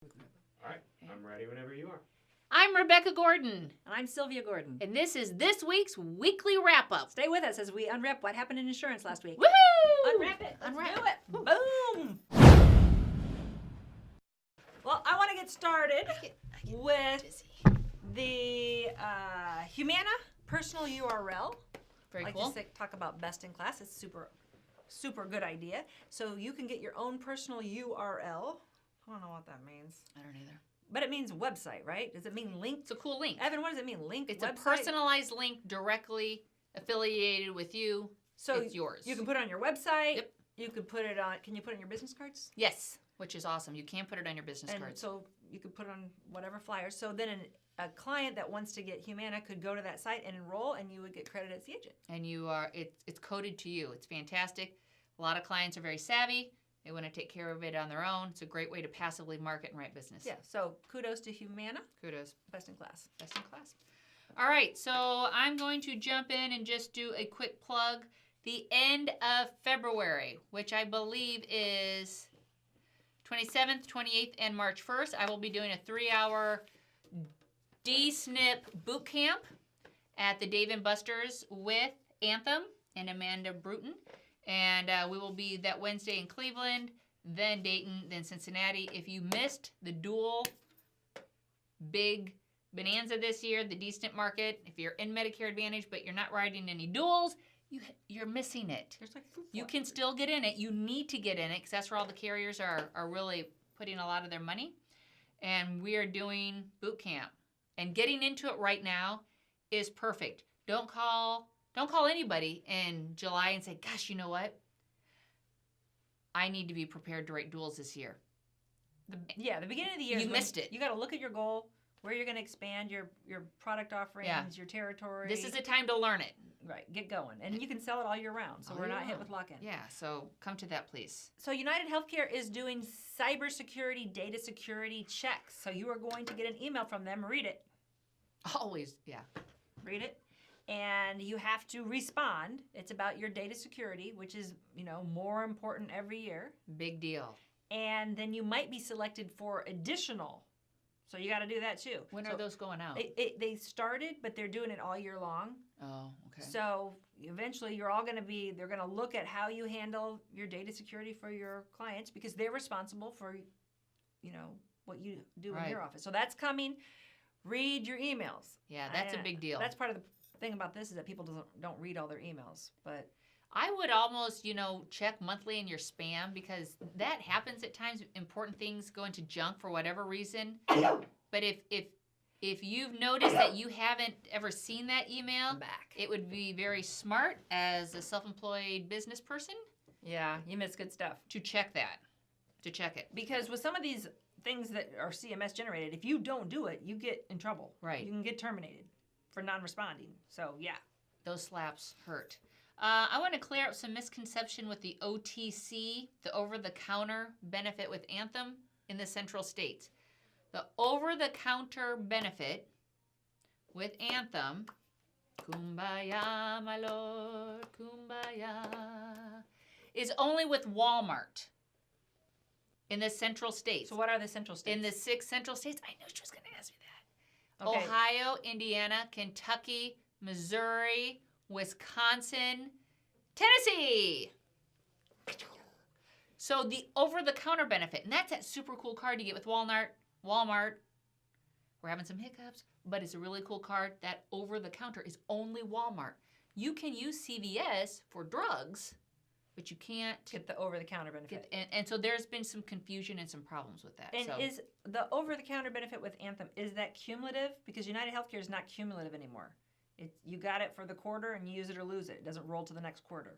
All right, I'm ready whenever you are. I'm Rebecca Gordon. And I'm Sylvia Gordon. And this is this week's weekly wrap-up. Stay with us as we unwrap what happened in insurance last week. Woohoo! Unwrap it. Let's Unwrap. do it. Boom. Well, I want to get started with the Humana Personal URL. Very like cool. to talk about best in class. It's super good idea. So you can get your own personal URL. I don't know what that means. I don't either. But it means website, right? Does it mean link? It's a cool link. Evan, what does it mean? Link It's website? a personalized link directly affiliated with you. So it's yours. You can put it on your website. Yep. You could put it on. Can you put it on your business cards? Yes, which is awesome. You can put it on your business And cards. so you could put it on whatever flyers. So then a client that wants to get Humana could go to that site and enroll, and you would get credit as the agent. And you are it's coded to you. It's fantastic. A lot of clients are very savvy. They want to take care of it on their own. It's a great way to passively market and write business. Yeah. So kudos to Humana. Kudos. Best in class. Best in class. All right, so I'm going to jump in and just do a quick plug. The end of February, which I believe is 27th, 28th, and March 1st, I will be doing a 3-hour Snip Bootcamp at the Dave & Buster's with Anthem and Amanda Bruton. And we will be that Wednesday in Cleveland, then Dayton, then Cincinnati. If you missed the dual big bonanza this year, the D-Snip market, if you're in Medicare Advantage but you're not riding any duals, you're missing it. There's like food You flyers. can still get in it. You need to get in it because that's where all the carriers are really putting a lot of their money. And we are doing boot camp. And getting into it right now is perfect. Don't call anybody in July and say, gosh, you know what? I need to be prepared to write duals this year. The beginning of the year. You is when missed it. You got to look at your goal, where you're going to expand your product offerings, your territory. This is a time to learn it. Right, get going. And you can sell it all year round, so All we're year not hit round. with lock-in. Yeah, so come to that, please. So United Healthcare is doing cybersecurity, data security checks. So you are going to get an email from them, read it, Always, yeah. read it, and you have to respond. It's about your data security, which is, more important every year. Big deal. And then you might be selected for additional. So you got to do that too. When are those going out? They started, but they're doing it all year long. Oh, okay. So eventually they're going to look at how you handle your data security for your clients because they're responsible for, what you do in your office. So that's coming. Read your emails. Yeah, that's a big deal. That's part of the thing about this is that people don't read all their emails. But I would almost, check monthly in your spam because that happens at times. Important things go into junk for whatever reason. But if you've noticed that you haven't ever seen that email, it would be very smart as a self-employed business person. Yeah, you miss good stuff. To check that. To check it. Because with some of these things that are CMS generated, if you don't do it, you get in trouble. Right. You can get terminated for non-responding. So, yeah. Those slaps hurt. I want to clear up some misconception with the OTC, the over-the-counter benefit with Anthem in the Central States. The over-the-counter benefit with Anthem, kumbaya, my lord, kumbaya, is only with Walmart in the Central States. So what are the Central States? In the 6 Central States? I knew she was going to ask me that. Okay. Ohio, Indiana, Kentucky, Missouri, Wisconsin, Tennessee. So the over-the-counter benefit, and that's that super cool card you get with Walmart. We're having some hiccups, but it's a really cool card. That over-the-counter is only Walmart. You can use CVS for drugs, but you can't get the over-the-counter benefit. And so there's been some confusion and some problems with that. And is the over-the-counter benefit with Anthem, is that cumulative? Because United Healthcare is not cumulative anymore. You got it for the quarter and you use it or lose it. It doesn't roll to the next quarter.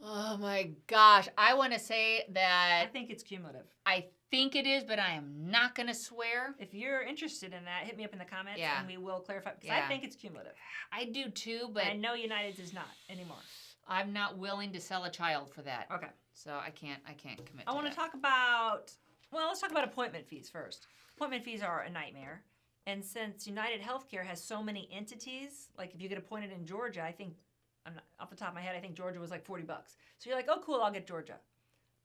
Oh my gosh. I want to say that I think it's cumulative. I think it is, but I am not going to swear. If you're interested in that, hit me up in the comments and we will clarify. Because I think it's cumulative. I do too, but I know United's is not anymore. I'm not willing to sell a child for that. Okay. So I can't commit to I want to talk about, let's talk about appointment fees first. Appointment fees are a nightmare. And since United Healthcare has so many entities, like if you get appointed in Georgia, I think, off the top of my head, I think Georgia was like $40. So you're like, oh, cool, I'll get Georgia.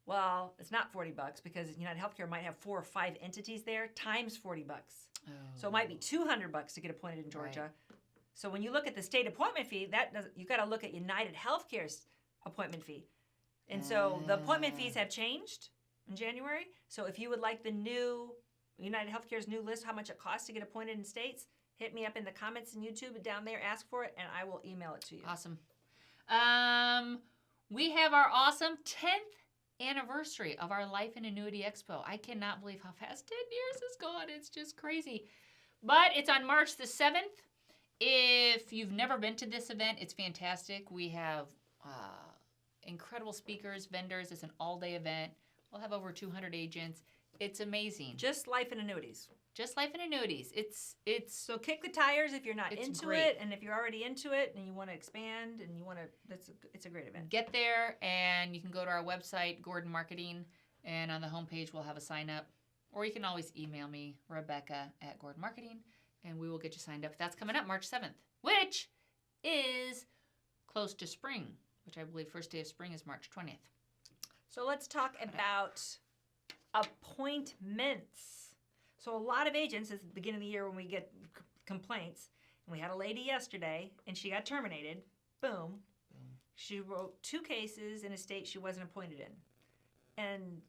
Well, it's not $40 because United Healthcare might have 4 or 5 entities there times $40. Oh. So it might be $200 to get appointed in Georgia. Right. So when you look at the state appointment fee, you got to look at United Healthcare's appointment fee. And so the appointment fees have changed in January. So if you would like the new United Healthcare's new list, how much it costs to get appointed in states, hit me up in the comments in YouTube down there, ask for it, and I will email it to you. Awesome. We have our awesome 10th anniversary of our Life and Annuity Expo. I cannot believe how fast 10 years has gone. It's just crazy. But it's on March the 7th. If you've never been to this event, it's fantastic. We have incredible speakers, vendors. It's an all-day event. We'll have over 200 agents. It's amazing. Just Life and Annuities. Just Life and Annuities. It's So kick the tires if you're not It's into great. it, and if you're already into it and you want to expand and you want to, it's a great event. get there, and you can go to our website, Gordon Marketing, and on the homepage we'll have a sign up. Or you can always email me, Rebecca at Gordon Marketing, and we will get you signed up. That's coming up March 7th, which is close to spring, which I believe first day of spring is March 20th. So let's talk about appointments. So a lot of agents, at the beginning of the year when we get complaints, and we had a lady yesterday, and she got terminated, boom. She wrote 2 cases in a state she wasn't appointed in. And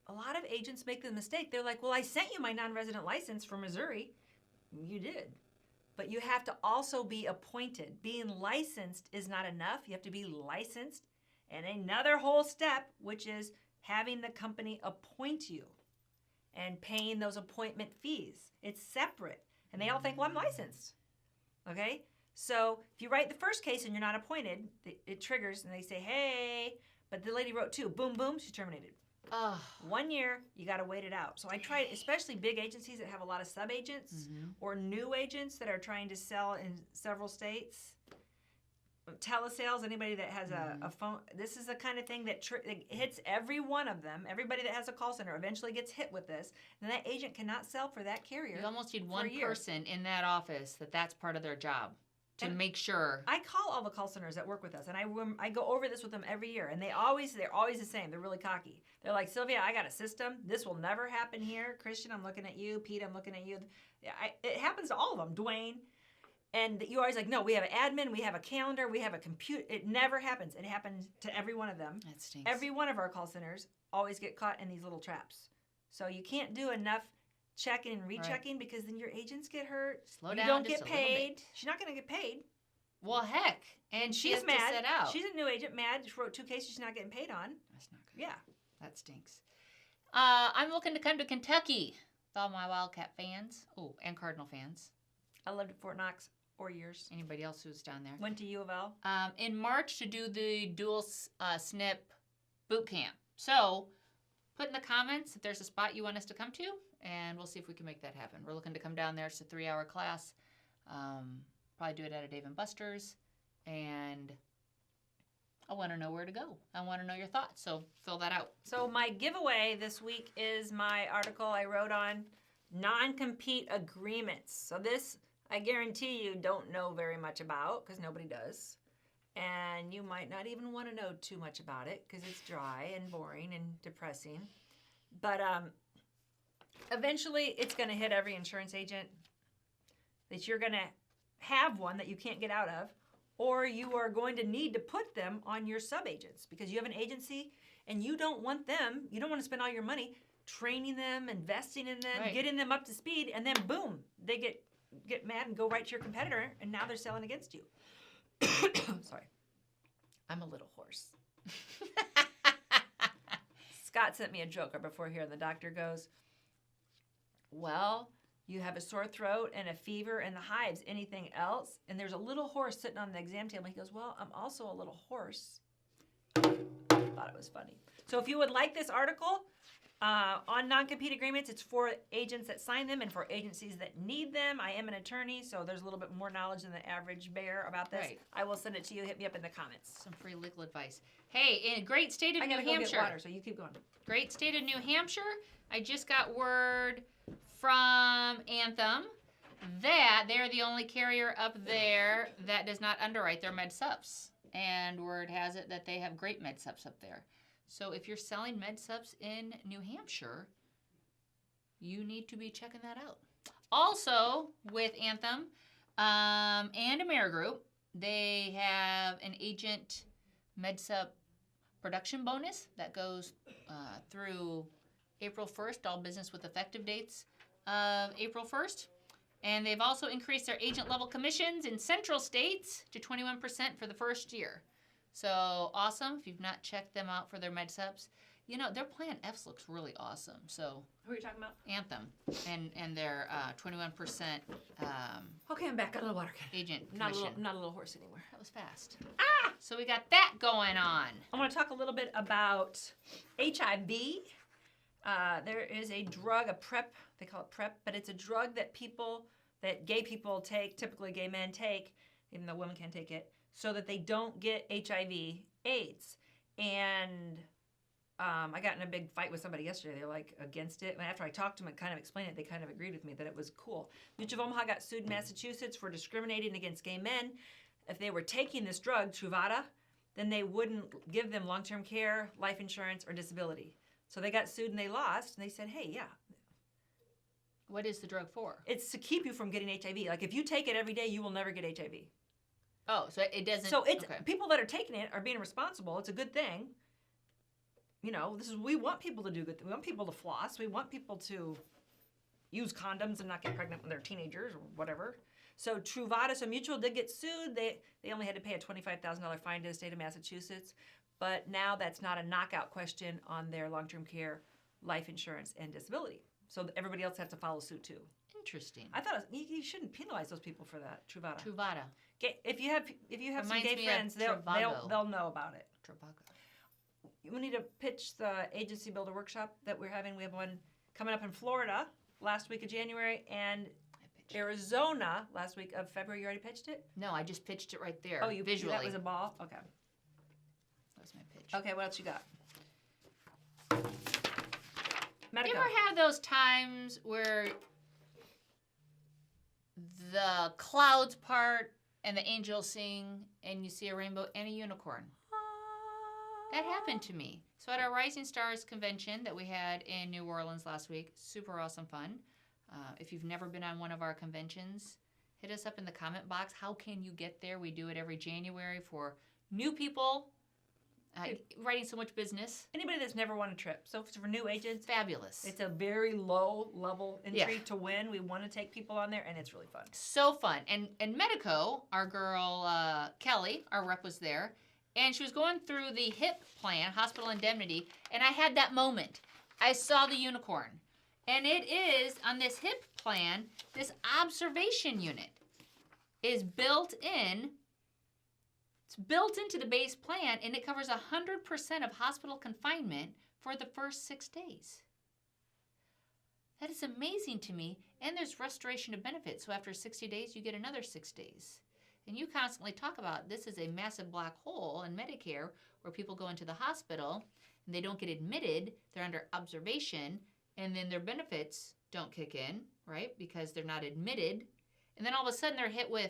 a lot of agents make the mistake. They're like, well, I sent you my non-resident license for Missouri. You did. But you have to also be appointed. Being licensed is not enough. You have to be licensed. And another whole step, which is having the company appoint you and paying those appointment fees. It's separate. And they all think, well, I'm licensed. Okay? So if you write the first case and you're not appointed, it triggers and they say, hey, but the lady wrote 2. Boom, boom, she's terminated. Oh. 1 year, you got to wait it out. So I try, especially big agencies that have a lot of sub-agents or new agents that are trying to sell in several states. Telesales, anybody that has a phone, this is the kind of thing that hits every one of them. Everybody that has a call center eventually gets hit with this. And that agent cannot sell for that carrier. You almost need one person in that office that's part of their job to make sure. I call all the call centers that work with us, and I go over this with them every year, and they're always the same. They're really cocky. They're like, Sylvia, I got a system. This will never happen here. Christian, I'm looking at you. Pete, I'm looking at you. It happens to all of them. Dwayne. And you always like, no, we have an admin, we have a calendar, we have a computer. It never happens. It happens to every one of them. That stinks. Every one of our call centers always get caught in these little traps. So you can't do enough checking and rechecking because then your agents get hurt. Slow you down don't just get a little paid. bit. She's not going to get paid. Well, heck. And she she's has mad. to sit out. She's a new agent, mad. She wrote 2 cases she's not getting paid on. That's not good. Yeah. That stinks. I'm looking to come to Kentucky with all my Wildcat fans. Oh, and Cardinal fans. I lived at Fort Knox 4 years. Anybody else who's down there. Went to U of L. In March to do the dual Snip Bootcamp. So put in the comments if there's a spot you want us to come to, and we'll see if we can make that happen. We're looking to come down there. It's a 3-hour class. Probably do it at a Dave & Buster's. And I want to know where to go. I want to know your thoughts, so fill that out. So my giveaway this week is my article I wrote on non-compete agreements. So this, I guarantee you don't know very much about because nobody does. And you might not even want to know too much about it because it's dry and boring and depressing. But eventually it's going to hit every insurance agent that you're going to have one that you can't get out of, or you are going to need to put them on your sub-agents because you have an agency and you don't want to spend all your money training them, investing in them, Right. getting them up to speed, and then boom, they get mad and go right to your competitor, and now they're selling against you. Sorry. I'm a little hoarse. Scott sent me a joke right before here, and the doctor goes, well, you have a sore throat and a fever and the hives. Anything else? And there's a little horse sitting on the exam table. He goes, well, I'm also a little hoarse. Thought it was funny. So if you would like this article on non-compete agreements, it's for agents that sign them and for agencies that need them. I am an attorney, so there's a little bit more knowledge than the average bear about this. Right. I will send it to you. Hit me up in the comments. Some free legal advice. Hey, in a great state of I New gotta go Hampshire. get water, so you keep going. Great state of New Hampshire. I just got word from Anthem that they're the only carrier up there that does not underwrite their med subs. And word has it that they have great med subs up there. So if you're selling med subs in New Hampshire, you need to be checking that out. Also, with Anthem and AmeriGroup, they have an agent med sub production bonus that goes through April 1st, all business with effective dates of April 1st. And they've also increased their agent level commissions in central states to 21% for the first year. So awesome. If you've not checked them out for their med subs, you know, their Plan Fs looks really awesome. So Who are you talking about? Anthem and their 21% Okay, I'm back. Got a little water. agent Not commission. a little horse anymore. That was fast. Ah! So we got that going on. I want to talk a little bit about HIV. There is a drug, a PrEP, they call it PrEP, but it's a drug that gay people take, typically gay men take, even though women can't take it, so that they don't get HIV/AIDS. And I got in a big fight with somebody yesterday. They're like against it. And after I talked to them and kind of explained it, they kind of agreed with me that it was cool. Mutual of Omaha got sued in Massachusetts for discriminating against gay men. If they were taking this drug, Truvada, then they wouldn't give them long-term care, life insurance, or disability. So they got sued and they lost. And they said, hey, yeah. What is the drug for? It's to keep you from getting HIV. Like if you take it every day, you will never get HIV. Oh, so it doesn't. So it's okay. people that are taking it are being responsible. It's a good thing. You know, we want people to do good. We want people to floss. We want people to use condoms and not get pregnant when they're teenagers or whatever. So Truvada, so Mutual did get sued. They only had to pay a $25,000 fine to the state of Massachusetts. But now that's not a knockout question on their long-term care, life insurance, and disability. So everybody else has to follow suit too. Interesting. I thought you shouldn't penalize those people for that. Truvada. Truvada. If you have some Reminds gay me of friends, they'll know about it. Truvada. We need to pitch the agency builder workshop that we're having. We have one coming up in Florida last week of January and Arizona last week of February. You already pitched it? No, I just pitched it right there. Oh, you visually. That was a ball? Okay. That was my pitch. Okay, what else you got? You Medico. ever have those times where the clouds part and the angels sing and you see a rainbow and a unicorn? That happened to me. So at our Rising Stars convention that we had in New Orleans last week, super awesome fun. If you've never been on one of our conventions, hit us up in the comment box. How can you get there? We do it every January for new people writing so much business. Anybody that's never won a trip. So for new agents, Fabulous. it's a very low level entry to win. We want to take people on there, and it's really fun. So fun. And Medico, our girl Kelly, our rep, was there. And she was going through the HIP plan, hospital indemnity, and I had that moment. I saw the unicorn. And it is, on this HIP plan, this observation unit is built in. It's built into the base plan, and it covers 100% of hospital confinement for the first 6 days. That is amazing to me. And there's restoration of benefits. So after 60 days, you get another 6 days. And you constantly talk about this is a massive black hole in Medicare where people go into the hospital and they don't get admitted, they're under observation, and then their benefits don't kick in, right? Because they're not admitted. And then all of a sudden they're hit with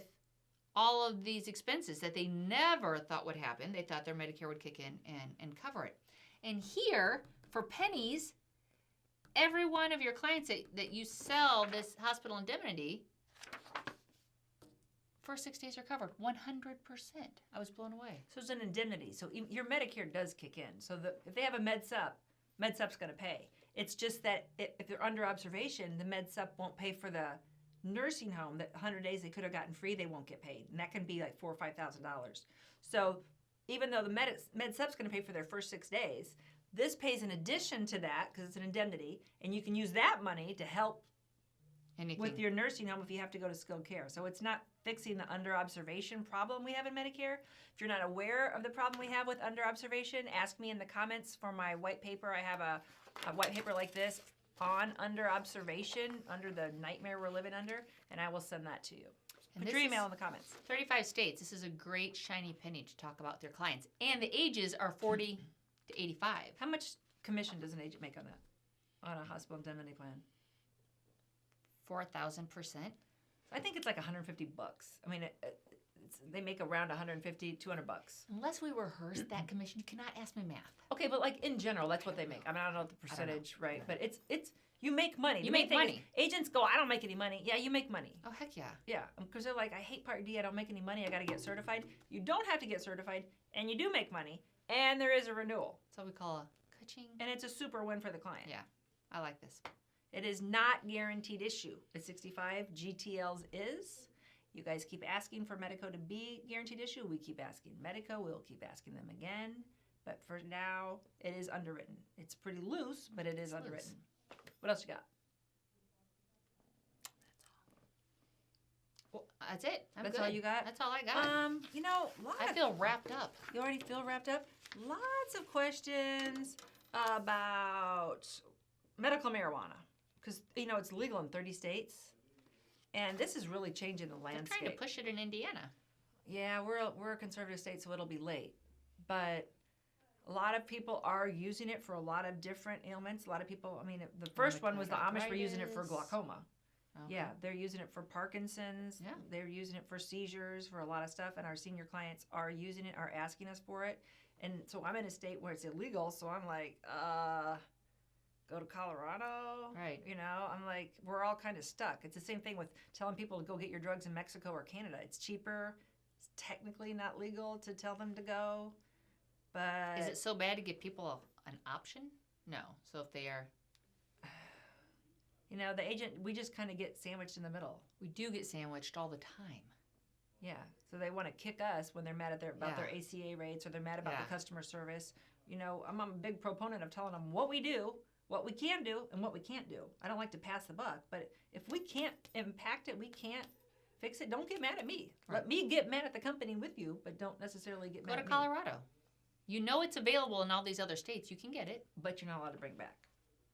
all of these expenses that they never thought would happen. They thought their Medicare would kick in and cover it. And here, for pennies, every one of your clients that you sell this hospital indemnity, first 6 days are covered, 100%. I was blown away. So it's an indemnity. So your Medicare does kick in. So if they have a med sub's going to pay. It's just that if they're under observation, the med sub won't pay for the nursing home. That 100 days they could have gotten free, they won't get paid. And that can be like $4,000 or $5,000. So even though the med sub's going to pay for their first 6 days, this pays in addition to that because it's an indemnity. And you can use that money to help with your nursing home if you have to go to skilled care. So it's not fixing the under observation problem we have in Medicare. If you're not aware of the problem we have with under observation, ask me in the comments for my white paper. I have a white paper like this on under observation, under the nightmare we're living under, and I will send that to you. And put your email in the comments. 35 states. This is a great shiny penny to talk about their clients. And the ages are 40 to 85. How much commission does an agent make on that, on a hospital indemnity plan? 4,000%. I think it's like $150. I mean, they make around 150, 200 bucks. Unless we rehearse that commission, you cannot ask me math. Okay, but like in general, that's what they make. I mean, I don't know the percentage, right? But it's you make money. You The main make thing money. is agents go, I don't make any money. Yeah, you make money. Oh, heck yeah. Yeah, because they're like, I hate Part D. I don't make any money. I got to get certified. You don't have to get certified, and you do make money, and there is a renewal. That's what we call a coaching. And it's a super win for the client. Yeah, I like this. It is not guaranteed issue. At 65, GTLs is. You guys keep asking for Medico to be guaranteed issue. We keep asking Medico. We'll keep asking them again. But for now, it is underwritten. It's pretty loose, but it is underwritten. What else you got? Well, that's it. That's good. all you got? That's all I got. You know, I feel wrapped up. You already feel wrapped up? Lots of questions about medical marijuana. Because, you know, it's legal in 30 states. And this is really changing the They're landscape. trying to push it in Indiana. Yeah, we're a conservative state, so it'll be late. But a lot of people are using it for a lot of different ailments. A lot of people, I mean, the first one was the Amish were using it for glaucoma. Okay. Yeah, they're using it for Parkinson's. Yeah. They're using it for seizures, for a lot of stuff. And our senior clients are using it, are asking us for it. And so I'm in a state where it's illegal, so I'm like, go to Colorado. Right. You know, I'm like, we're all kind of stuck. It's the same thing with telling people to go get your drugs in Mexico or Canada. It's cheaper. It's technically not legal to tell them to go. But Is it so bad to give people an option? No. So if they are, you know, the agent, we just kind of get sandwiched in the middle. we do get sandwiched all the time. Yeah. So they want to kick us when they're mad at about their Yeah. ACA rates or they're mad about Yeah. the customer service. You know, I'm a big proponent of telling them what we do, what we can do, and what we can't do. I don't like to pass the buck, but if we can't impact it, we can't fix it, don't get mad at me. Right. Let me get mad at the company with you, but don't necessarily get Go mad to at me. Colorado. You know it's available in all these other states. You can get it. But you're not allowed to bring back.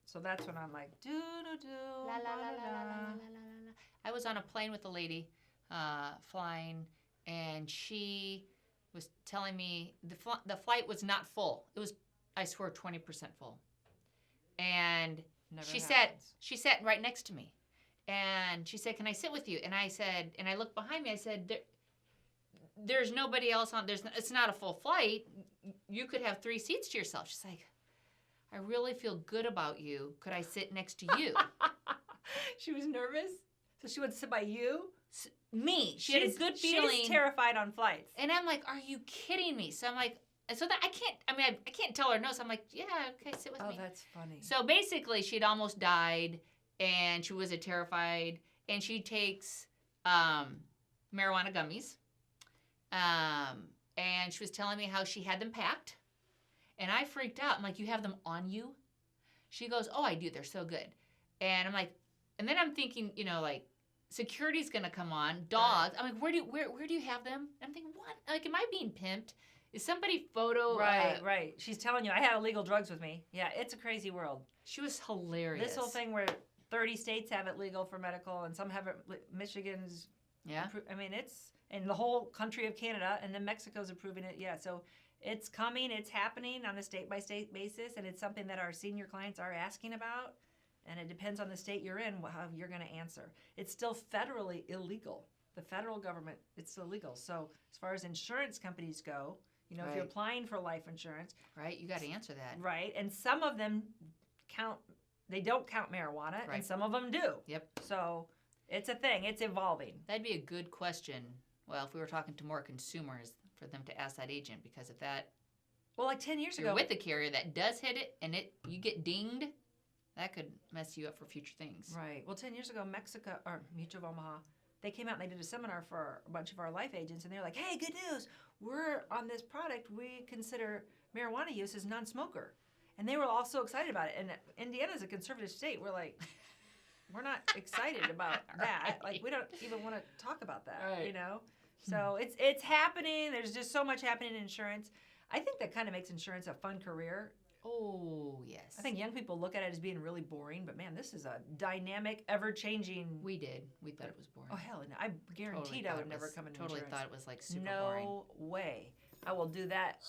So that's when I'm like, do-do-do, La, la, la, la, la, la, la, la, la. I was on a plane with a lady flying, and she was telling me the flight was not full. It was, I swear, 20% full. And Never she happens. sat right next to me, and she said, "Can I sit with you?" And I said, and I looked behind me. I said, "There's nobody else on. It's not a full flight. You could have 3 seats to yourself." She's like, "I really feel good about you. Could I sit next to you?" She was nervous, so she would sit by you. Me. She had a good feeling. She's terrified on flights. And I'm like, "Are you kidding me?" So I'm like, so that I can't. I mean, I can't tell her no. So I'm like, "Yeah, okay, sit with me." Oh, that's funny. So basically, she'd almost died, and she was terrified, and she takes marijuana gummies, and she was telling me how she had them packed, and I freaked out. I'm like, "You have them on you?" She goes, "Oh, I do. They're so good." And I'm like, and then I'm thinking, you know, like, security's gonna come on, dogs. I'm like, where do you have them? I'm thinking, what? Like, am I being pimped? Is somebody photo? Right. She's telling you, I have illegal drugs with me. Yeah, it's a crazy world. She was hilarious. This whole thing where 30 states have it legal for medical and some have it, Michigan's, Yeah. I mean, it's, in the whole country of Canada, and then Mexico's approving it. Yeah, so it's coming, it's happening on a state-by-state basis, and it's something that our senior clients are asking about, and it depends on the state you're in, how you're going to answer. It's still federally illegal. The federal government, it's illegal. So as far as insurance companies go, you know, if you're Right. applying for life insurance, Right, you got to answer that. right, and some of them they don't count marijuana, and Right. some of them do. Yep. So it's a thing. It's evolving. That'd be a good question. Well, if we were talking to more consumers, for them to ask that agent, because if that Well, like 10 years you're ago, with the carrier that does hit it and you get dinged, that could mess you up for future things. right. Well, 10 years ago, Mexico, or Mutual of Omaha, they came out and they did a seminar for a bunch of our life agents, and they're like, hey, good news. We're on this product. We consider marijuana use as non-smoker. And they were all so excited about it. And Indiana's a conservative state. We're like, we're not excited about that. Like, we don't even want to talk about that, Right. you know? So it's happening. There's just so much happening in insurance. I think that kind of makes insurance a fun career. Oh, yes. I think young people look at it as being really boring, but man, this is a dynamic, ever-changing. we did. We thought it was boring. Oh hell, no. I guaranteed I would never come into Totally insurance. thought it was like super boring. No way. I will do that.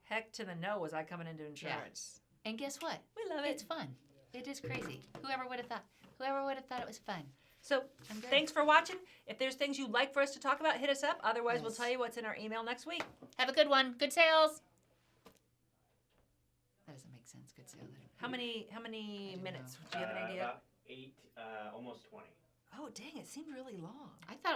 Heck to the no was I coming into insurance. And guess what? We love It's fun. It is crazy. Whoever would have thought? Whoever would have thought it was fun? So I'm good. thanks for watching. If there's things you'd like for us to talk about, hit us up. Otherwise, we'll Yes. tell you what's in our email next week. Have a good one. Good sales. That doesn't make sense. Good sale. How many don't minutes? know. Do you have an idea? About 8, almost 20. Oh, dang, it seemed really long. I thought it